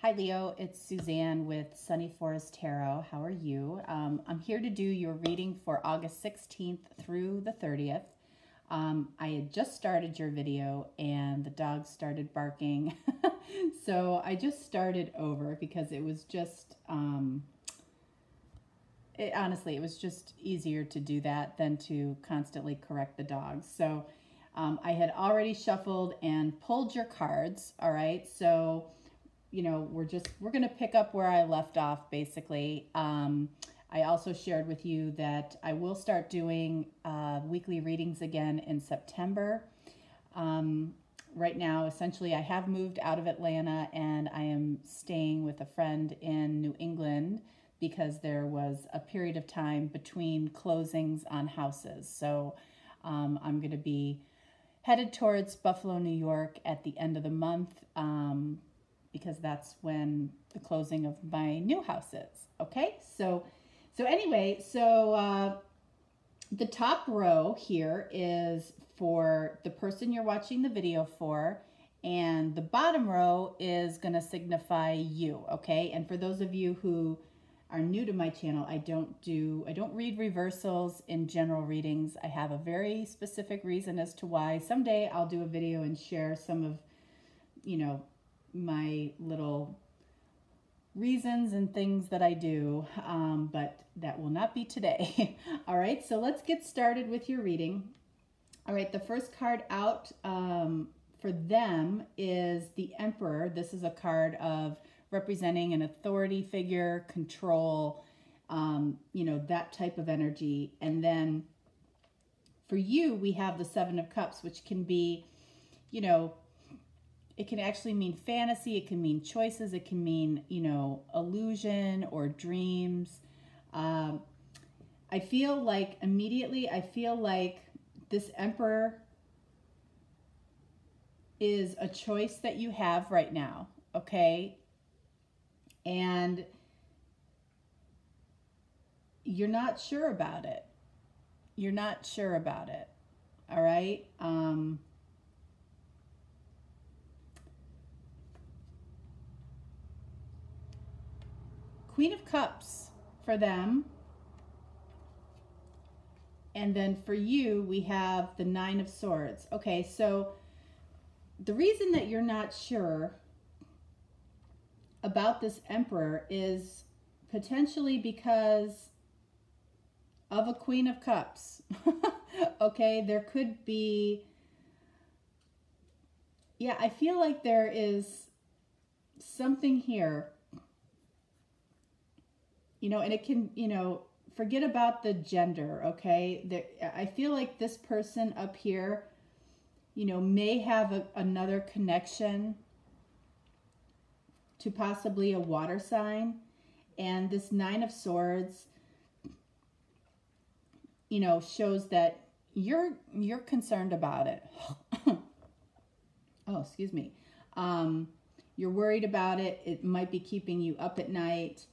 Hi Leo, it's Suzanne with Sunny Forest Tarot. How are you? I'm here to do your reading for August 16th through the 30th. I had just started your video and the dog started barking. So I just started over because it was just, honestly, it was just easier to do that than to constantly correct the dogs. So I had already shuffled and pulled your cards, all right? So we're going to pick up where I left off, basically. I also shared with you that I will start doing weekly readings again in September. Right now, essentially, I have moved out of Atlanta and I am staying with a friend in New England because there was a period of time between closings on houses. So I'm going to be headed towards Buffalo, New York at the end of the month. Because that's when the closing of my new house is. Okay, so the top row here is for the person you're watching the video for, and the bottom row is going to signify you. Okay, and for those of you who are new to my channel, I don't read reversals in general readings. I have a very specific reason as to why. Someday I'll do a video and share some of my little reasons and things that I do, but that will not be today. All right, so let's get started with your reading. All right, the first card out for them is the Emperor. This is a card of representing an authority figure, control, that type of energy. And then for you, we have the Seven of Cups, which can be, it can actually mean fantasy, it can mean choices, it can mean, illusion or dreams. I feel like this Emperor is a choice that you have right now, okay? And you're not sure about it. You're not sure about it, all right? Queen of Cups for them. And then for you, we have the Nine of Swords. Okay, so the reason that you're not sure about this Emperor is potentially because of a Queen of Cups. Okay, there could be, I feel like there is something here. And it can, forget about the gender, okay? I feel like this person up here, may have another connection to possibly a water sign. And this Nine of Swords, shows that you're concerned about it. Oh, excuse me. You're worried about it. It might be keeping you up at night.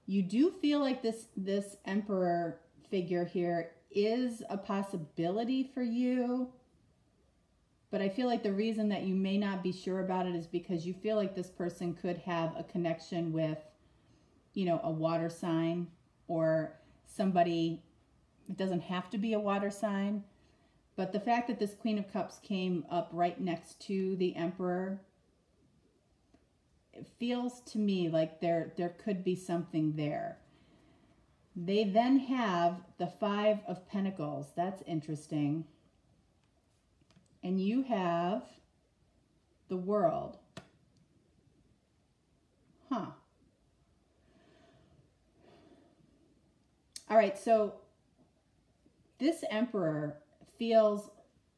You do feel like this Emperor figure here is a possibility for you, but I feel like the reason that you may not be sure about it is because you feel like this person could have a connection with, a water sign or somebody. It doesn't have to be a water sign, but the fact that this Queen of Cups came up right next to the Emperor, it feels to me like there could be something there. They then have the Five of Pentacles. That's interesting. And you have the World. Huh. All right, so this Emperor feels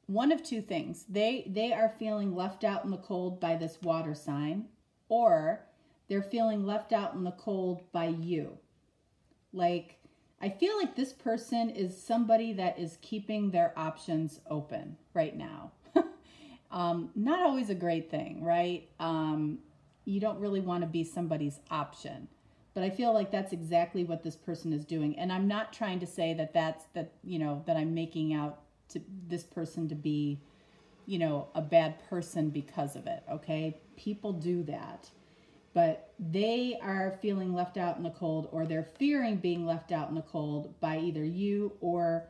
one of two things. They are feeling left out in the cold by this water sign, or they're feeling left out in the cold by you. Like, I feel like this person is somebody that is keeping their options open right now. Not always a great thing, right? You don't really want to be somebody's option. But I feel like that's exactly what this person is doing. And I'm not trying to say that I'm making out to this person to be, a bad person because of it, okay? People do that. but they are feeling left out in the cold, or they're fearing being left out in the cold by either you or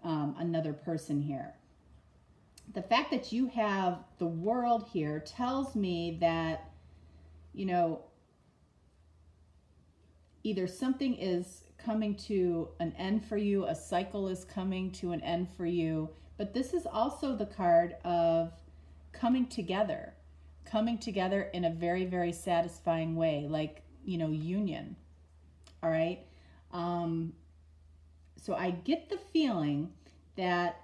another person here. The fact that you have the World here tells me that, you know, either something is coming to an end for you, a cycle is coming to an end for you, but this is also the card of coming together in a very, very satisfying way, like, you know, union. All right. So I get the feeling that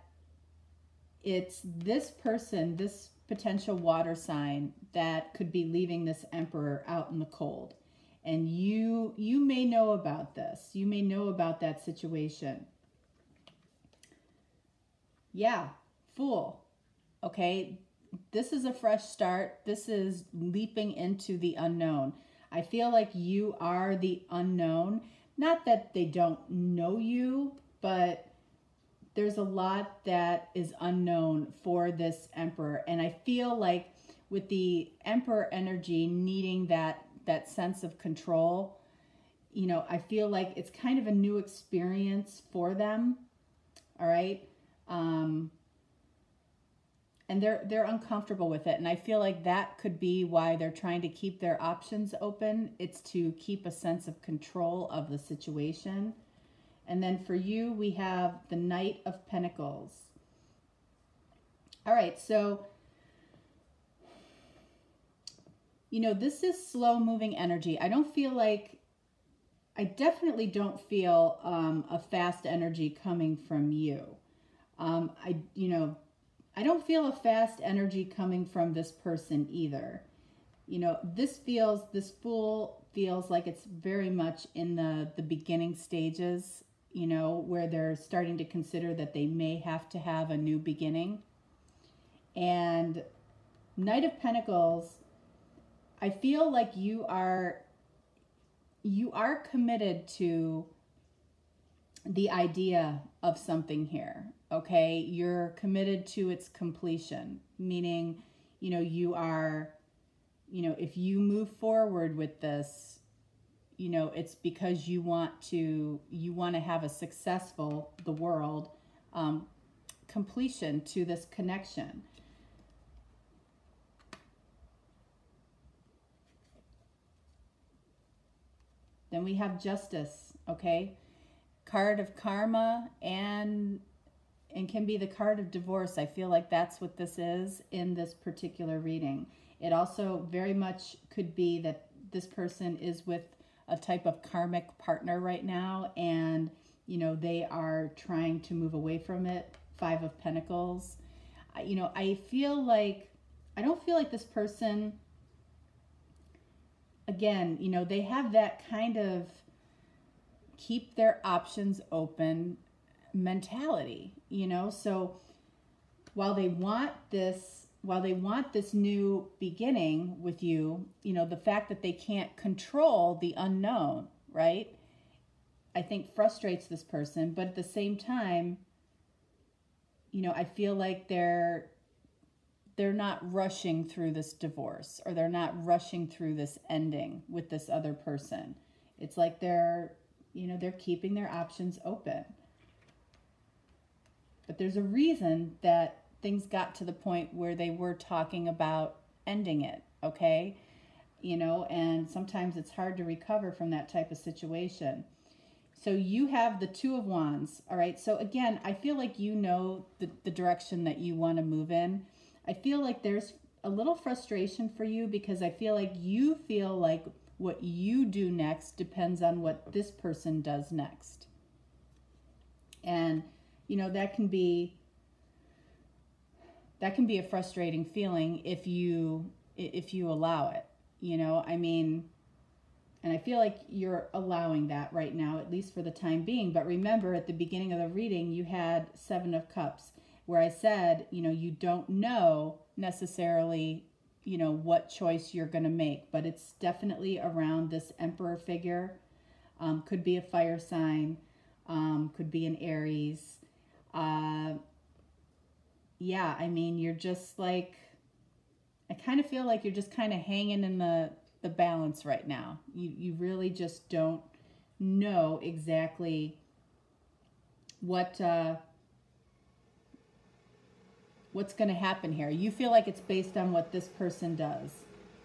it's this person, this potential water sign that could be leaving this Emperor out in the cold. And you may know about this. You may know about that situation. Yeah, Fool. Okay, this is a fresh start. This is leaping into the unknown. I feel like you are the unknown. Not that they don't know you, but there's a lot that is unknown for this Emperor. And I feel like with the Emperor energy needing that sense of control, you know, I feel like it's kind of a new experience for them. All right. And they're uncomfortable with it. And I feel like that could be why they're trying to keep their options open. It's to keep a sense of control of the situation. And then for you, we have the Knight of Pentacles. All right, so, you know, this is slow moving energy. I definitely don't feel a fast energy coming from you. I don't feel a fast energy coming from this person either. You know, this Fool feels like it's very much in the beginning stages, you know, where they're starting to consider that they may have to have a new beginning. And Knight of Pentacles, I feel like you are committed to the idea of something here. Okay, you're committed to its completion, meaning, you know, you are, you know, if you move forward with this, you know, it's because you want to have a successful, the World, completion to this connection. Then we have Justice, okay? Card of karma and can be the card of divorce. I feel like that's what this is in this particular reading. It also very much could be that this person is with a type of karmic partner right now, and, you know, they are trying to move away from it. Five of Pentacles. You know, I don't feel like this person, again, you know, they have that kind of keep their options open mentality, you know. So while they want this new beginning with you, you know, the fact that they can't control the unknown, right, I think frustrates this person. But at the same time, you know, I feel like they're not rushing through this divorce, or they're not rushing through this ending with this other person. It's like they're keeping their options open. But there's a reason that things got to the point where they were talking about ending it, okay? You know, and sometimes it's hard to recover from that type of situation. So you have the Two of Wands, all right? So again, I feel like you know the direction that you want to move in. I feel like there's a little frustration for you, because I feel like you feel like what you do next depends on what this person does next. And, you know, that can be a frustrating feeling if you allow it, you know. I mean, and I feel like you're allowing that right now, at least for the time being. But remember, at the beginning of the reading, you had Seven of Cups, where I said, you know, you don't know necessarily, you know, what choice you're going to make, but it's definitely around this Emperor figure. Could be a fire sign, could be an Aries. Yeah, I mean, you're just like, I kind of feel like you're just kind of hanging in the the balance right now. You really just don't know exactly what's going to happen here. You feel like it's based on what this person does.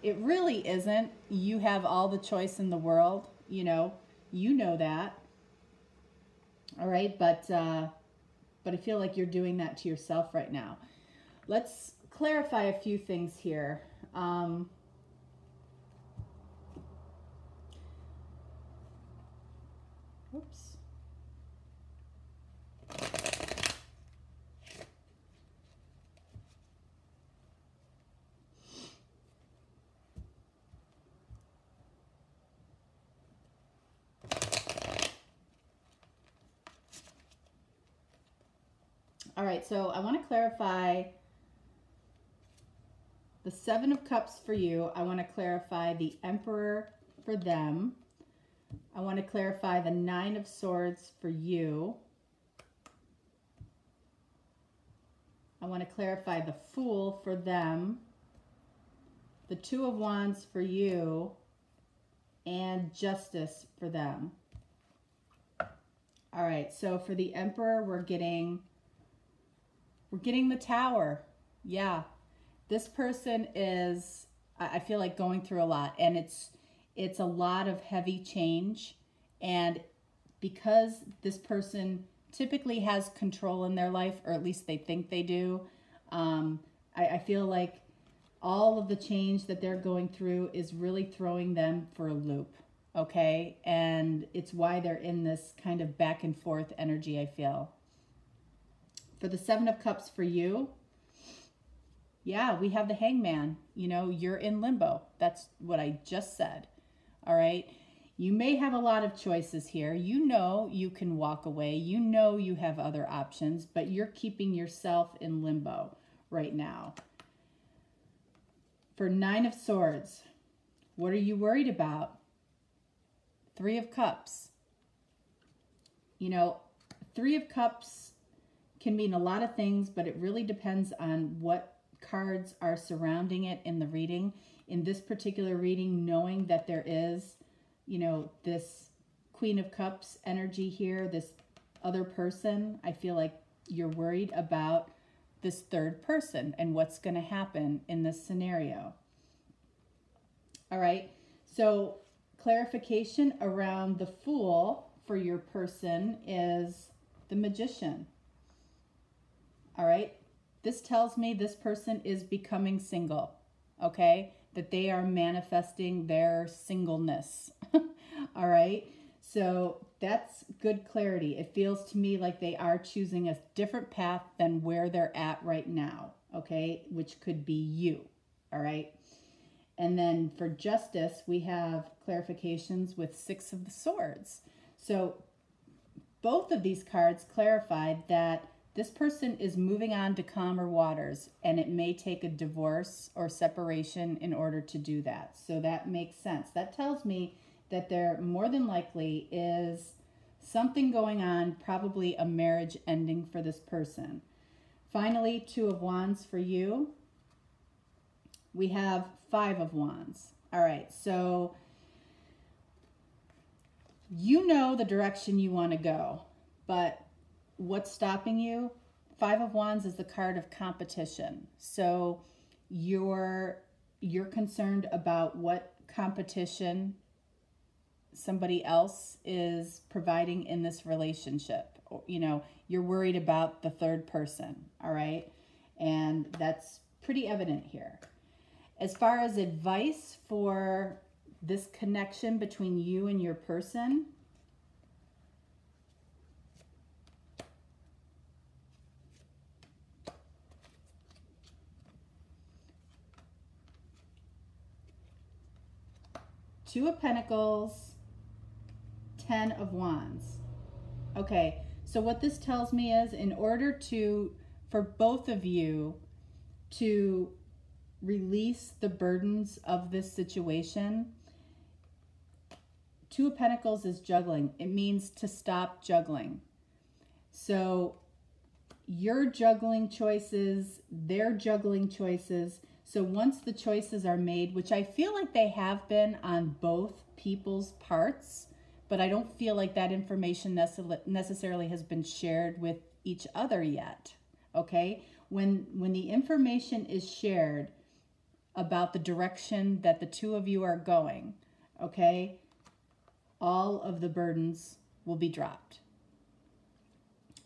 It really isn't. You have all the choice in the world, you know that. All right, but I feel like you're doing that to yourself right now. Let's clarify a few things here. Oops. All right, so I want to clarify the Seven of Cups for you. I want to clarify the Emperor for them. I want to clarify the Nine of Swords for you. I want to clarify the Fool for them, the Two of Wands for you, and Justice for them. All right, so for the Emperor, we're getting the Tower. Yeah. This person is, I feel like, going through a lot, and it's a lot of heavy change. And because this person typically has control in their life, or at least they think they do, I feel like all of the change that they're going through is really throwing them for a loop. Okay. And it's why they're in this kind of back and forth energy, I feel. For the Seven of Cups for you, yeah, we have the Hangman. You know, you're in limbo. That's what I just said. All right. You may have a lot of choices here. You know you can walk away. You know you have other options, but you're keeping yourself in limbo right now. For Nine of Swords, what are you worried about? Three of Cups. You know, Three of Cups can mean a lot of things, but it really depends on what cards are surrounding it in the reading. In this particular reading, knowing that there is, you know, this Queen of Cups energy here, this other person, I feel like you're worried about this third person and what's going to happen in this scenario. All right, so clarification around the Fool for your person is the Magician. All right, this tells me this person is becoming single, okay? That they are manifesting their singleness. All right, so that's good clarity. It feels to me like they are choosing a different path than where they're at right now, okay? Which could be you, all right? And then for Justice, we have clarifications with Six of the Swords. So both of these cards clarified that this person is moving on to calmer waters, and it may take a divorce or separation in order to do that. So that makes sense. That tells me that there more than likely is something going on, probably a marriage ending for this person. Finally, Two of Wands for you. We have Five of Wands. All right, so you know the direction you want to go, but what's stopping you? Five of Wands is the card of competition. So you're concerned about what competition somebody else is providing in this relationship. You know, you're worried about the third person, all right? And that's pretty evident here. As far as advice for this connection between you and your person, Two of Pentacles, Ten of Wands. Okay, so what this tells me is in order for both of you to release the burdens of this situation, Two of Pentacles is juggling. It means to stop juggling. So you're juggling choices, they're juggling choices. So once the choices are made, which I feel like they have been on both people's parts, but I don't feel like that information necessarily has been shared with each other yet. Okay? When the information is shared about the direction that the two of you are going, okay, all of the burdens will be dropped.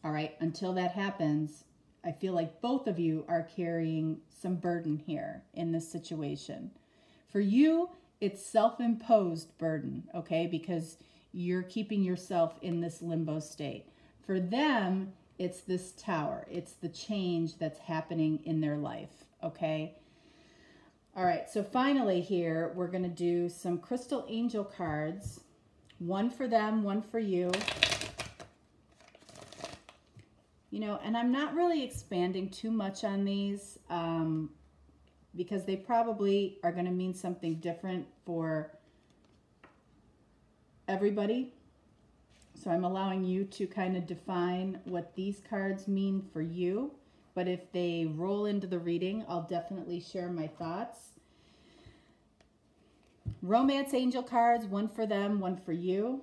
All right, until that happens, I feel like both of you are carrying some burden here in this situation. For you, it's self-imposed burden, okay, because you're keeping yourself in this limbo state. For them, it's this tower. It's the change that's happening in their life, okay? All right, so finally here, we're going to do some crystal angel cards. One for them, one for you. You know, and I'm not really expanding too much on these because they probably are going to mean something different for everybody. So I'm allowing you to kind of define what these cards mean for you. But if they roll into the reading, I'll definitely share my thoughts. Romance angel cards, one for them, one for you.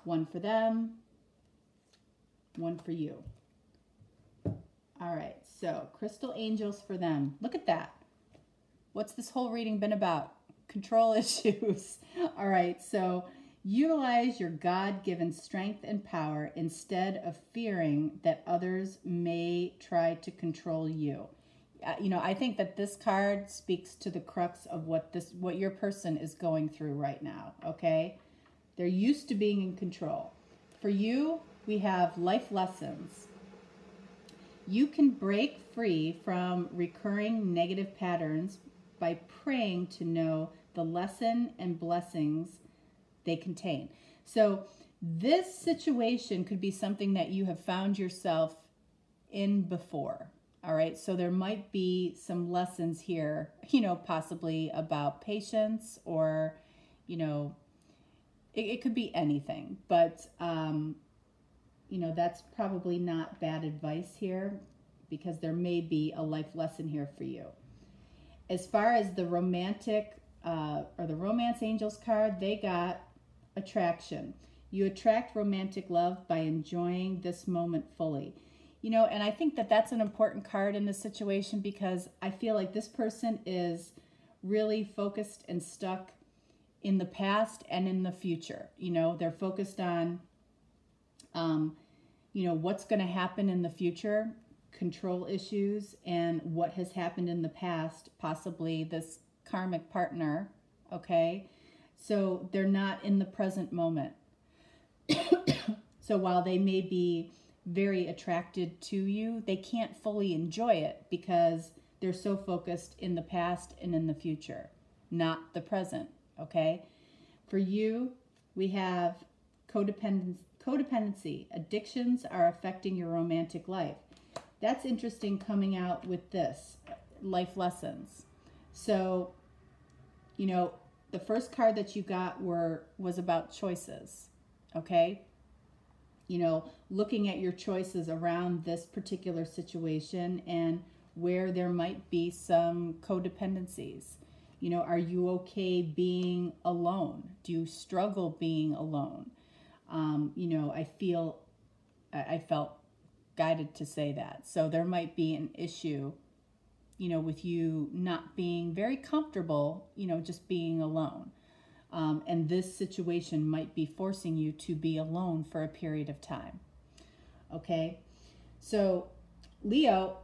One for them, one for you. All right, so crystal angels for them. Look at that. What's this whole reading been about? Control issues. All right, so utilize your God-given strength and power instead of fearing that others may try to control you. You know, I think that this card speaks to the crux of what your person is going through right now, okay? They're used to being in control. For you, we have life lessons. You can break free from recurring negative patterns by praying to know the lesson and blessings they contain. So this situation could be something that you have found yourself in before. All right, so there might be some lessons here, you know, possibly about patience or, you know, it could be anything, but, you know, that's probably not bad advice here because there may be a life lesson here for you. As far as the romantic or the romance angels card, they got attraction. You attract romantic love by enjoying this moment fully. You know, and I think that that's an important card in this situation because I feel like this person is really focused and stuck in the past and in the future. You know, they're focused on, you know, what's going to happen in the future, control issues, and what has happened in the past, possibly this karmic partner, okay? So they're not in the present moment. So while they may be very attracted to you, they can't fully enjoy it because they're so focused in the past and in the future, not the present. Okay, for you, we have codependency. Addictions are affecting your romantic life. That's interesting coming out with this, life lessons. So, you know, the first card that you got was about choices, okay? You know, looking at your choices around this particular situation and where there might be some codependencies. You know, are you okay being alone? Do you struggle being alone? You know, I felt guided to say that. So there might be an issue, you know, with you not being very comfortable, you know, just being alone. And this situation might be forcing you to be alone for a period of time. Okay? So, Leo,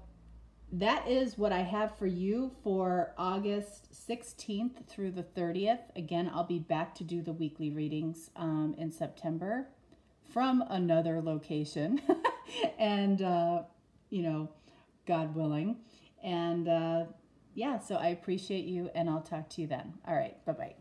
that is what I have for you for August 16th through the 30th. Again, I'll be back to do the weekly readings in September from another location. And, you know, God willing. And, yeah, so I appreciate you, and I'll talk to you then. All right, bye-bye.